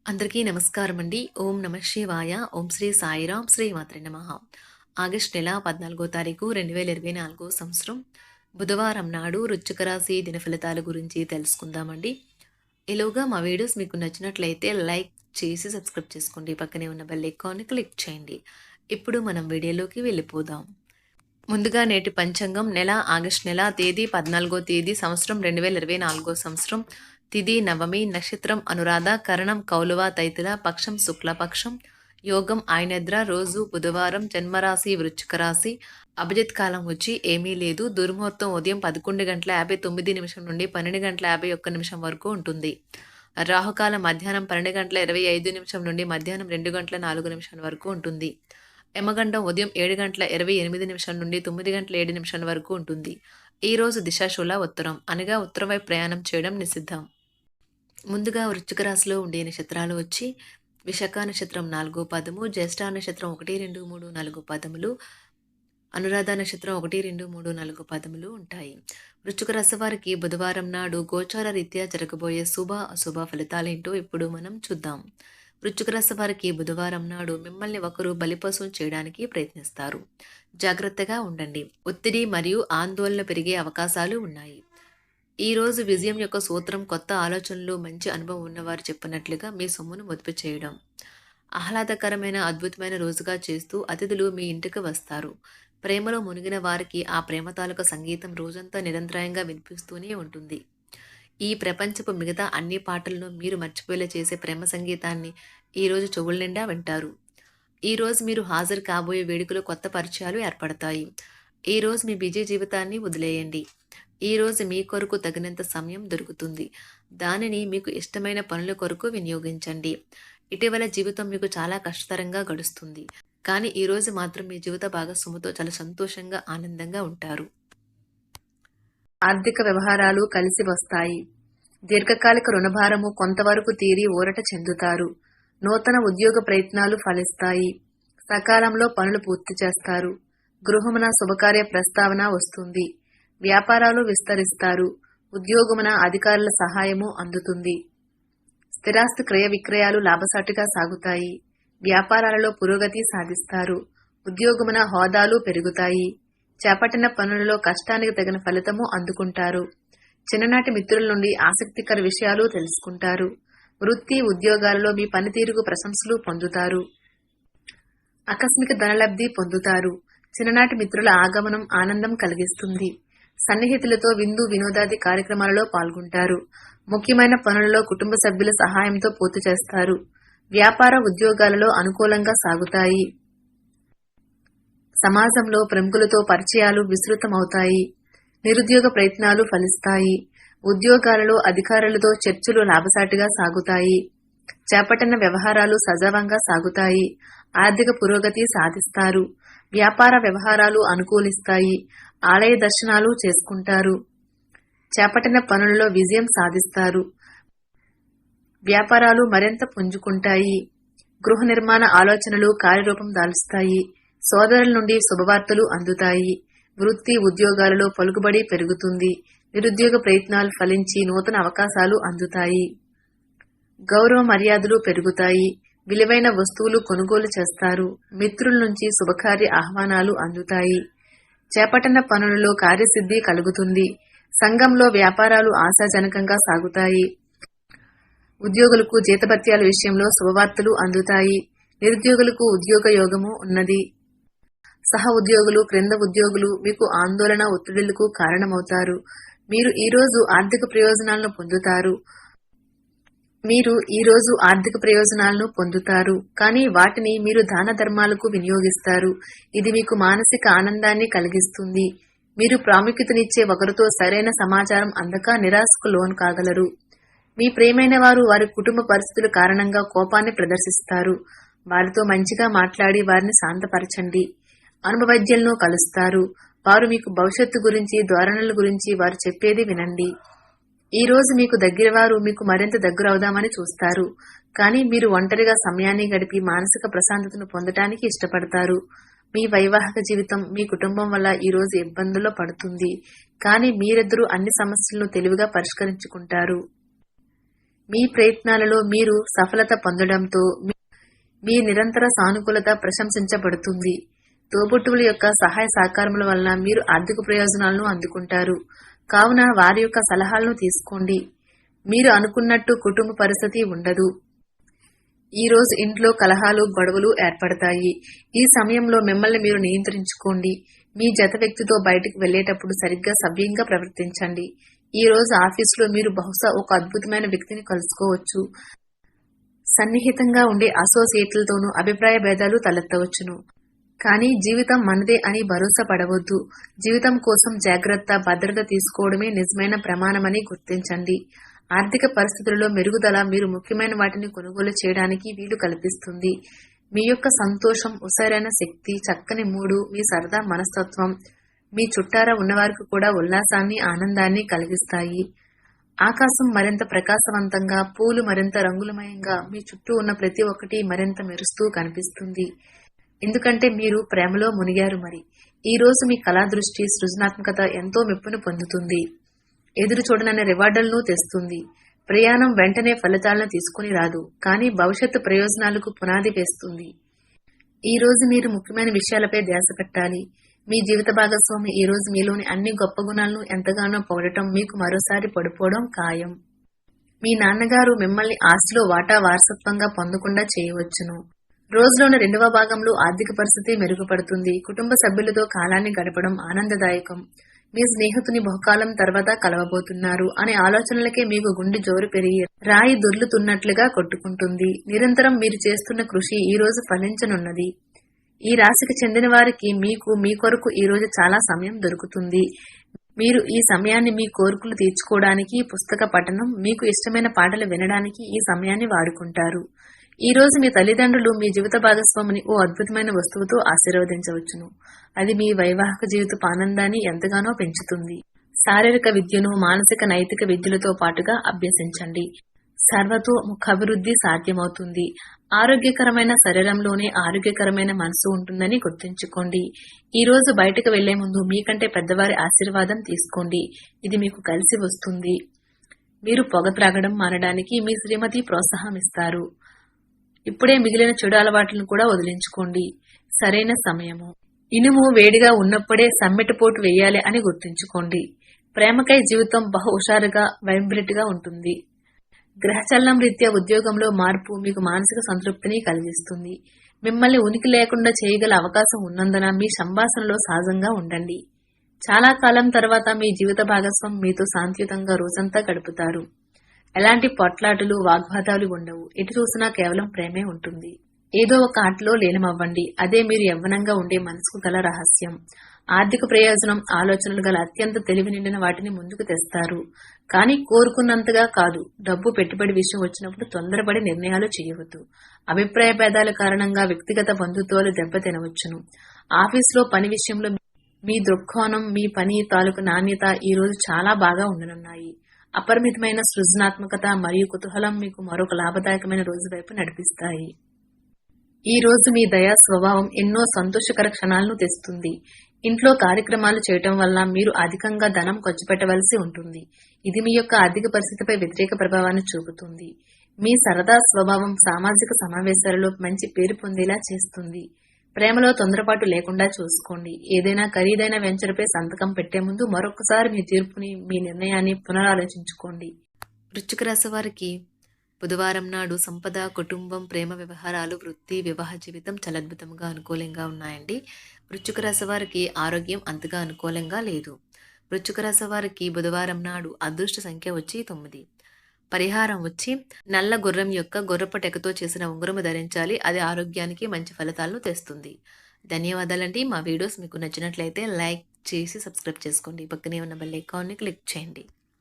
అందరికీ నమస్కారం అండి. ఓం నమః శివాయ. ఓం శ్రీ సాయిరాం. శ్రీమాత్రే నమః. ఆగస్టు నెల 14వ తారీఖు 2024 సంవత్సరం బుధవారం నాడు వృశ్చిక రాశి దిన ఫలితాల గురించి తెలుసుకుందామండి. ఈలోగా మా వీడియోస్ మీకు నచ్చినట్లయితే లైక్ చేసి సబ్స్క్రైబ్ చేసుకోండి. పక్కనే ఉన్న బెల్ ఐకాన్ని క్లిక్ చేయండి. ఇప్పుడు మనం వీడియోలోకి వెళ్ళిపోదాం. ముందుగా నేటి పంచాంగం నెల ఆగస్టు నెల తేదీ 14వ తేదీ సంవత్సరం 2024 సంవత్సరం తిథి నవమి నక్షత్రం అనురాధ కరణం కౌలువ తైతుల పక్షం శుక్లపక్షం యోగం ఆయనద్ర రోజు బుధవారం జన్మరాశి వృశ్చిక రాశి అభిజిత్ కాలం వచ్చి ఏమీ లేదు. దుర్ముహూర్తం ఉదయం 11:59 నుండి 12:51 వరకు ఉంటుంది. రాహుకాలం మధ్యాహ్నం 12:25 నుండి మధ్యాహ్నం 2:04 వరకు ఉంటుంది. యమగండం ఉదయం 7:28 నుండి 9:07 వరకు ఉంటుంది. ఈ రోజు దిశాశూల ఉత్తరం అనగా ఉత్తరం వైపు ప్రయాణం చేయడం నిషిద్ధం. ముందుగా వృశ్చిక రాశిలో ఉండే నక్షత్రాలు వచ్చి విశాఖ నక్షత్రం 4వ పదము, జ్యేష్ఠ నక్షత్రం 1, 2, 3, 4 పదములు, అనురాధ నక్షత్రం 1, 2, 3, 4 పదములు ఉంటాయి. వృశ్చిక రాశి వారికి బుధవారం నాడు గోచార రీత్యా జరగబోయే శుభ అశుభ ఫలితాలేంటో ఇప్పుడు మనం చూద్దాం. వృశ్చిక రాశి వారికి బుధవారం నాడు మిమ్మల్ని ఒకరు బలిపశువు చేయడానికి ప్రయత్నిస్తారు. జాగ్రత్తగా ఉండండి. ఒత్తిడి మరియు ఆందోళన పెరిగే అవకాశాలు ఉన్నాయి. ఈ రోజు విజయం యొక్క సూత్రం కొత్త ఆలోచనలు, మంచి అనుభవం ఉన్నవారు చెప్పినట్లుగా మీ సొమ్మును పొదుపు చేయడం. ఆహ్లాదకరమైన అద్భుతమైన రోజుగా చేస్తూ అతిథులు మీ ఇంటికి వస్తారు. ప్రేమలో మునిగిన వారికి ఆ ప్రేమ తాలూకా సంగీతం రోజంతా నిరంతరాయంగా వినిపిస్తూనే ఉంటుంది. ఈ ప్రపంచపు మిగతా అన్ని పాటలను మీరు మర్చిపోయేలా చేసే ప్రేమ సంగీతాన్ని ఈరోజు చెవుల నిండా వింటారు. ఈరోజు మీరు హాజరు కాబోయే వేడుకలో కొత్త పరిచయాలు ఏర్పడతాయి. ఈరోజు మీ బిజీ జీవితాన్ని వదిలేయండి. ఈరోజు మీ కొరకు తగినంత సమయం దొరుకుతుంది. దానిని మీకు ఇష్టమైన పనుల కొరకు వినియోగించండి. ఇటీవల జీవితం మీకు చాలా కష్టతరంగా గడుస్తుంది. కానీ ఈరోజు మాత్రం మీ జీవిత భాగస్వామితో చాలా సంతోషంగా ఆనందంగా ఉంటారు. ఆర్థిక వ్యవహారాలు కలిసి వస్తాయి. దీర్ఘకాలిక రుణభారము కొంతవరకు తీరి ఊరట చెందుతారు. నూతన ఉద్యోగ ప్రయత్నాలు ఫలిస్తాయి. సకాలంలో పనులు పూర్తి చేస్తారు. గృహమున శుభకార్య ప్రస్తావన వస్తుంది. వ్యాపారాలు విస్తరిస్తారు. ఉద్యోగమున అధికారుల సహాయము అందుతుంది. స్థిరాస్తి క్రయ విక్రయాలు లాభసాటిగా సాగుతాయి. వ్యాపారాలలో పురోగతి సాధిస్తారు. ఉద్యోగమున హోదాలు పెరుగుతాయి. చేపట్టిన పనులలో కష్టానికి తగిన ఫలితము అందుకుంటారు. చిన్ననాటి మిత్రుల నుండి ఆసక్తికర విషయాలు తెలుసుకుంటారు. వృత్తి ఉద్యోగాలలో మీ పనితీరుకు ప్రశంసలు పొందుతారు. ఆకస్మిక ధనలబ్ధి పొందుతారు. చిన్ననాటి మిత్రుల ఆగమనం ఆనందం కలిగిస్తుంది. సన్నిహితులతో విందు వినోదాది కార్యక్రమాలలో పాల్గొంటారు. ముఖ్యమైన పనులలో కుటుంబ సభ్యుల సహాయంతో పూర్తి చేస్తారు. వ్యాపార ఉద్యోగాలలో అనుకూలంగా సాగుతాయి. సమాజంలో ప్రముఖులతో పరిచయాలు విస్తృతమవుతాయి. నిరుద్యోగ ప్రయత్నాలు ఫలిస్తాయి. ఉద్యోగాలలో అధికారులతో చర్చలు లాభసాటిగా సాగుతాయి. చేపట్టిన వ్యవహారాలు సజావంగా సాగుతాయి. ఆర్థిక పురోగతి సాధిస్తారు. వ్యాపార వ్యవహారాలు అనుకూలిస్తాయి. ఆలయ దర్శనాలు చేసుకుంటారు. చేపట్టిన పనులలో విజయం సాధిస్తారు. వ్యాపారాలు మరింత పుంజుకుంటాయి. గృహ నిర్మాణ ఆలోచనలు కార్యరూపం దాల్చుతాయి. సోదరుల నుండి శుభవార్తలు అందుతాయి. వృత్తి ఉద్యోగాలలో పలుకుబడి పెరుగుతుంది. నిరుద్యోగ ప్రయత్నాలు ఫలించి నూతన అవకాశాలు అందుతాయి. గౌరవ మర్యాదలు పెరుగుతాయి. విలువైన వస్తువులు కొనుగోలు చేస్తారు. మిత్రుల నుంచి శుభకార్య ఆహ్వానాలు అందుతాయి. చేపట్టిన పనులలో కార్యసిద్ధి కలుగుతుంది. సంఘంలో వ్యాపారాలు ఆశాజనకంగా సాగుతాయి. ఉద్యోగులకు జీతభత్యాల విషయంలో శుభవార్తలు అందుతాయి. నిరుద్యోగులకు ఉద్యోగ యోగము ఉన్నది. సహ ఉద్యోగులు, క్రింద ఉద్యోగులు మీకు ఆందోళన ఒత్తిడులకు కారణమవుతారు. మీరు ఈరోజు ఆర్థిక ప్రయోజనాలను పొందుతారు. కానీ వాటిని మీరు దాన ధర్మాలకు వినియోగిస్తారు. ఇది మీకు మానసిక ఆనందాన్ని కలిగిస్తుంది. మీరు ప్రాముఖ్యతనిచ్చే ఒకరితో సరైన సమాచారం అందక నిరాశకు లోను కాగలరు. మీ ప్రియమైన వారు వారి కుటుంబ పరిస్థితుల కారణంగా కోపాన్ని ప్రదర్శిస్తారు. వారితో మంచిగా మాట్లాడి వారిని శాంతపరచండి. అనుభవజ్ఞులను కలుస్తారు. వారు మీకు భవిష్యత్తు గురించి, ధోరణుల గురించి వారు చెప్పేది వినండి. ఈ రోజు మీకు దగ్గర వారు మీకు మరింత దగ్గరవుదామని చూస్తారు. కానీ మీరు ఒంటరిగా సమయాన్ని గడిపి మానసిక ప్రశాంతతను పొందటానికి ఇష్టపడతారు. మీ వైవాహిక జీవితం, మీ కుటుంబం వల్ల ఈ రోజు ఇబ్బందుల్లో పడుతుంది. కానీ మీరిద్దరూ అన్ని సమస్యలను తెలివిగా పరిష్కరించుకుంటారు. మీ ప్రయత్నాలలో మీరు సఫలత పొందడంతో మీ నిరంతర సానుకూలత ప్రశంసించబడుతుంది. తోబుట్టువుల యొక్క సహాయ సహకారముల వలన మీరు ఆర్థిక ప్రయోజనాలను అందుకుంటారు. కావున వారి యొక్క సలహాలను తీసుకోండి. మీరు అనుకున్నట్టు కుటుంబ పరిస్థితి ఉండదు. ఈ రోజు ఇంట్లో కలహాలు, గొడవలు ఏర్పడతాయి. ఈ సమయంలో మిమ్మల్ని మీరు నియంత్రించుకోండి. మీ జత వ్యక్తితో బయటకు వెళ్లేటప్పుడు సరిగ్గా సవ్యంగా ప్రవర్తించండి. ఈ రోజు ఆఫీసులో మీరు బహుశా ఒక అద్భుతమైన వ్యక్తిని కలుసుకోవచ్చు. సన్నిహితంగా ఉండే అసోసియేట్లతోనూ అభిప్రాయ భేదాలు తలెత్తవచ్చును. కానీ జీవితం మనదే అని భరోసా పడవద్దు. జీవితం కోసం జాగ్రత్త, భద్రత తీసుకోవడమే నిజమైన ప్రమాణమని గుర్తించండి. ఆర్థిక పరిస్థితులలో మెరుగుదల మీరు ముఖ్యమైన వాటిని కొనుగోలు చేయడానికి వీలు కల్పిస్తుంది. మీ యొక్క సంతోషం, ఉసరైన శక్తి, చక్కని మూడు, మీ సరదా మనస్తత్వం మీ చుట్టారా ఉన్నవారికి కూడా ఉల్లాసాన్ని, ఆనందాన్ని కలిగిస్తాయి. ఆకాశం మరింత ప్రకాశవంతంగా, పూలు మరింత రంగులమయంగా, మీ చుట్టూ ఉన్న ప్రతి ఒక్కటి మరింత మెరుస్తూ కనిపిస్తుంది. ఎందుకంటే మీరు ప్రేమలో మునిగారు. మరి ఈ రోజు మీ కళా దృష్టి, సృజనాత్మకత ఎంతో మెప్పును పొందుతుంది. ఎదురు చూడననే రివార్డులను తెస్తుంది. ప్రయాణం వెంటనే ఫలితాలను తీసుకుని రాదు, కానీ భవిష్యత్తు ప్రయోజనాలకు పునాది వేస్తుంది. ఈ రోజు మీరు ముఖ్యమైన విషయాలపై ధ్యాస పెట్టాలి. మీ జీవిత భాగస్వామి ఈ రోజు మీలోని అన్ని గొప్ప గుణాలను ఎంతగానో పొగడటం మీకు మరోసారి పడిపోవడం ఖాయం. మీ నాన్నగారు మిమ్మల్ని ఆస్తిలో వాటా వారసత్వంగా పొందకుండా చేయవచ్చును. రోజులోని రెండవ భాగంలో ఆర్థిక పరిస్థితి మెరుగుపడుతుంది. కుటుంబ సభ్యులతో కాలాన్ని గడపడం ఆనందదాయకం. మీ స్నేహితుని బహుకాలం తర్వాత కలవబోతున్నారు అనే ఆలోచనలకే మీకు గుండె జోరు పెరిగి రాయి దొర్లుతున్నట్లుగా కొట్టుకుంటుంది. నిరంతరం మీరు చేస్తున్న కృషి ఈ రోజు ఫలించనున్నది. ఈ రాశికి చెందిన వారికి మీ కొరకు ఈ రోజు చాలా సమయం దొరుకుతుంది. మీరు ఈ సమయాన్ని మీ కోరికలు తీర్చుకోవడానికి, పుస్తక పఠనం, మీకు ఇష్టమైన పాటలు వినడానికి ఈ సమయాన్ని వాడుకుంటారు. ఈ రోజు మీ తల్లిదండ్రులు మీ జీవిత భాగస్వామిని ఓ అద్భుతమైన వస్తువుతో ఆశీర్వదించవచ్చును. అది మీ వైవాహిక జీవితపు ఆనందాన్ని ఎంతగానో పెంచుతుంది. శారీరక విద్యను, మానసిక నైతిక విద్యలతో పాటుగా అభ్యసించండి. సర్వతోముఖాభివృద్ధి సాధ్యమవుతుంది. ఆరోగ్యకరమైన శరీరంలోనే ఆరోగ్యకరమైన మనసు ఉంటుందని గుర్తుంచుకోండి. ఈ రోజు బయటకు వెళ్లే ముందు మీకంటే పెద్దవారి ఆశీర్వాదం తీసుకోండి. ఇది మీకు కలిసి వస్తుంది. మీరు పొగ త్రాగడం మానడానికి మీ శ్రీమతి ప్రోత్సాహం ఇస్తారు. ఇప్పుడే మిగిలిన చెడు అలవాట్లను కూడా వదిలించుకోండి. సరైన సమయము. ఇనుము వేడిగా ఉన్నప్పుడే సమ్మెటపోటు వేయాలి అని గుర్తుంచుకోండి. ప్రేమకై జీవితం బహు హుషారుగా, వైబ్రెంట్ గా ఉంటుంది. గ్రహచలనం రీత్యా ఉద్యోగంలో మార్పు మీకు మానసిక సంతృప్తిని కలిగిస్తుంది. మిమ్మల్ని ఉనికి లేకుండా చేయగల అవకాశం ఉన్నందున మీ సంభాషణలో సహజంగా ఉండండి. చాలా కాలం తర్వాత మీ జీవిత భాగస్వామి మీతో శాంతియుతంగా రోజంతా గడుపుతారు. ఎలాంటి పొట్లాటలు, వాగ్వాదాలు ఉండవు. ఎటు చూసినా కేవలం ప్రేమే ఉంటుంది. ఏదో ఒక ఆటలో లీనమవ్వండి. అదే మీరు యవ్వనంగా ఉండే మనసుకు గల రహస్యం. ఆర్థిక ప్రయోజనం, ఆలోచనలు గల అత్యంత తెలివి నిండిన వాటిని ముందుకు తెస్తారు. కానీ కోరుకున్నంతగా కాదు. డబ్బు, పెట్టుబడి విషయం వచ్చినప్పుడు తొందరపడి నిర్ణయాలు చేయవద్దు. అభిప్రాయ భేదాల కారణంగా వ్యక్తిగత బంధుత్వాలు దెబ్బతినవచ్చును. ఆఫీసులో పని విషయంలో మీ దృక్కోణం, మీ పని తాలూకు నాణ్యత ఈ రోజు చాలా బాగా ఉండనున్నాయి. అపరిమితమైన సృజనాత్మకత మరియు కుతూహలం మీకు మరొక లాభదాయకమైన రోజు వైపు నడిపిస్తాయి. ఈ రోజు మీ దయా స్వభావం ఎన్నో సంతోషకర క్షణాలను తెస్తుంది. ఇంట్లో కార్యక్రమాలు చేయటం వల్ల మీరు అధికంగా ధనం ఖర్చు పెట్టవలసి ఉంటుంది. ఇది మీ యొక్క ఆర్థిక పరిస్థితిపై వ్యతిరేక ప్రభావాన్ని చూపుతుంది. మీ సరదా స్వభావం సామాజిక సమావేశాలలో మంచి పేరు పొందేలా చేస్తుంది. ప్రేమలో తొందరపాటు లేకుండా చూసుకోండి. ఏదైనా ఖరీదైన వెంచర్పై సంతకం పెట్టే ముందు మరొకసారి మీ తీర్పుని, మీ నిర్ణయాన్ని పునరాలోచించుకోండి. వృశ్చిక రాశి వారికి బుధవారం నాడు సంపద, కుటుంబం, ప్రేమ వ్యవహారాలు, వృత్తి, వివాహ జీవితం చాలా అద్భుతంగా అనుకూలంగా ఉన్నాయండి. వృశ్చిక రాశి వారికి ఆరోగ్యం అంతగా అనుకూలంగా లేదు. వృశ్చిక రాశి వారికి బుధవారం నాడు అదృష్ట సంఖ్య వచ్చి 9. పరిహారం వచ్చి నల్ల గుర్రం యొక్క గుర్రపు టెకతో చేసిన ఉంగరము ధరించాలి. అది ఆరోగ్యానికి మంచి ఫలితాలను తెస్తుంది. ధన్యవాదాలండి. మా వీడియోస్ మీకు నచ్చినట్లయితే లైక్ చేసి సబ్స్క్రైబ్ చేసుకోండి. పక్కనే ఉన్న బెల్ ఐకాన్ని క్లిక్ చేయండి.